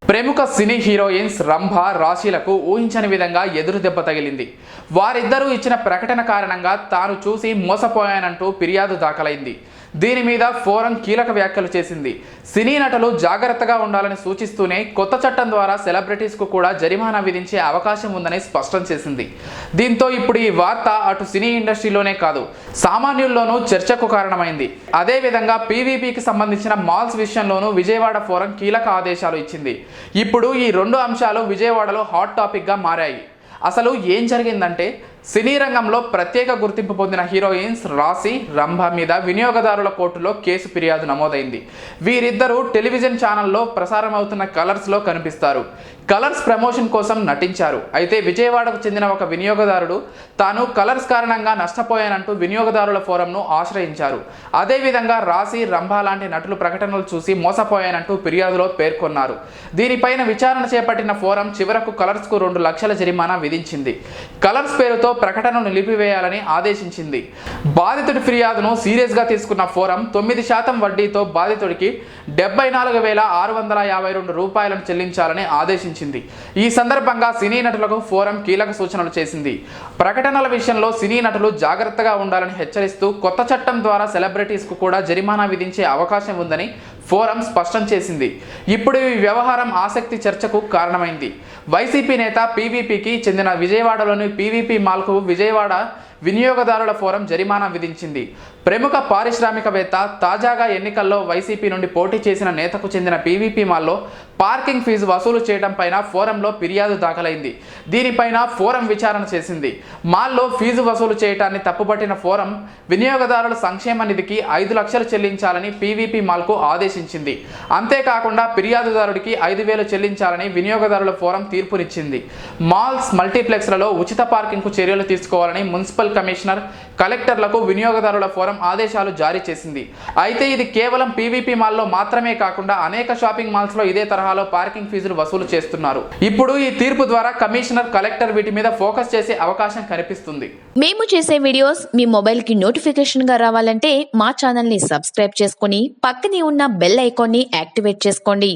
ప్రముఖ సినీ హీరోయిన్స్ రంభ, రాశిలకు ఊహించని విధంగా ఎదురు దెబ్బ తగిలింది. వారిద్దరూ ఇచ్చిన ప్రకటన కారణంగా తాను చూసి మోసపోయానంటూ ఫిర్యాదు దాఖలైంది. దీని మీద ఫోరం కీలక వ్యాఖ్యలు చేసింది. సినీ నటులు జాగ్రత్తగా ఉండాలని సూచిస్తూనే కొత్త చట్టం ద్వారా సెలబ్రిటీస్కు కూడా జరిమానా విధించే అవకాశం ఉందని స్పష్టం చేసింది. దీంతో ఇప్పుడు ఈ వార్త అటు సినీ ఇండస్ట్రీలోనే కాదు, సామాన్యుల్లోనూ చర్చకు కారణమైంది. అదేవిధంగా పీవీపీకి సంబంధించిన మాల్స్ విషయంలోనూ విజయవాడ ఫోరం కీలక ఆదేశాలు ఇచ్చింది. ఇప్పుడు ఈ రెండు అంశాలు విజయవాడలో హాట్ టాపిక్గా మారాయి. అసలు ఏం జరిగిందంటే, సినీ రంగంలో ప్రత్యేక గుర్తింపు పొందిన హీరోయిన్స్ రాశి, రంభ మీద వినియోగదారుల కోర్టులో కేసు ఫిర్యాదు నమోదైంది. వీరిద్దరూ టెలివిజన్ ఛానల్లో ప్రసారం అవుతున్న కలర్స్లో కనిపిస్తారు. కలర్స్ ప్రమోషన్ కోసం నటించారు. అయితే విజయవాడకు చెందిన ఒక వినియోగదారుడు తాను కలర్స్ కారణంగా నష్టపోయానంటూ వినియోగదారుల ఫోరంను ఆశ్రయించారు. అదేవిధంగా రాశి, రంభ లాంటి నటులు ప్రకటనలు చూసి మోసపోయానంటూ ఫిర్యాదులో పేర్కొన్నారు. దీనిపైన విచారణ చేపట్టిన ఫోరం చివరకు కలర్స్కు 2 లక్షల జరిమానా విధించింది. కలర్స్ పేరుతో ప్రకటనను నిలిపివేయాలని ఆదేశించింది. బాధితుడి ఫిర్యాదును సీరియస్గా తీసుకున్న ఫోరం 9% వడ్డీతో బాధితుడికి 74,652 రూపాయలను చెల్లించాలని ఆదేశించింది. ఈ సందర్భంగా సినీ నటులకు ఫోరం కీలక సూచనలు చేసింది. ప్రకటనల విషయంలో సినీ నటులు జాగ్రత్తగా ఉండాలని హెచ్చరిస్తూ కొత్త చట్టం ద్వారా సెలబ్రిటీస్కు కూడా జరిమానా విధించే అవకాశం ఉందని ఫోరం స్పష్టం చేసింది. ఇప్పుడు ఈ వ్యవహారం ఆసక్తి చర్చకు కారణమైంది. వైసీపీ నేత పీవీపీకి చెందిన విజయవాడలోని పీవీపీ మాల్కు విజయవాడ వినియోగదారుల ఫోరం జరిమానా విధించింది. ప్రముఖ పారిశ్రామికవేత్త, తాజాగా ఎన్నికల్లో వైసీపీ నుండి పోటీ చేసిన నేతకు చెందిన పీవీపీ మాల్లో పార్కింగ్ ఫీజు వసూలు చేయడం పైన ఫోరంలో ఫిర్యాదు దాఖలైంది. దీనిపైన ఫోరం విచారణ చేసింది. మాల్లో ఫీజు వసూలు చేయడాన్ని తప్పుపట్టిన ఫోరం వినియోగదారుల సంక్షేమ నిధికి 5 లక్షలు చెల్లించాలని పీవీపీ మాల్కు ఆదేశించింది. అంతేకాకుండా ఫిర్యాదుదారుడికి 5,000 చెల్లించాలని వినియోగదారుల ఫోరం తీర్పునిచ్చింది. మాల్స్, మల్టీప్లెక్స్లలో ఉచిత పార్కింగ్కు చర్యలు తీసుకోవాలని మున్సిపల్ కమిషనర్, కలెక్టర్లకు వినియోగదారుల ఫోరం ఆదేశాలు జారీ చేసింది. అయితే ఇది కేవలం పీవీపీ మాల్లో మాత్రమే కాకుండా అనేక షాపింగ్ మాల్స్లో ఇదే తరహాలో పార్కింగ్ ఫీజులు వసూలు చేస్తున్నారు. ఇప్పుడు ఈ తీర్పు ద్వారా కమిషనర్, కలెక్టర్ వీటి మీద ఫోకస్ చేసే అవకాశం కనిపిస్తుంది. మేము చేసే వీడియోస్ మీ మొబైల్ కి నోటిఫికేషన్ గా రావాలంటే మా ఛానల్ ని సబ్స్క్రైబ్ చేసుకుని పక్కనే ఉన్న బెల్ ఐకాన్ ని యాక్టివేట్ చేసుకోండి.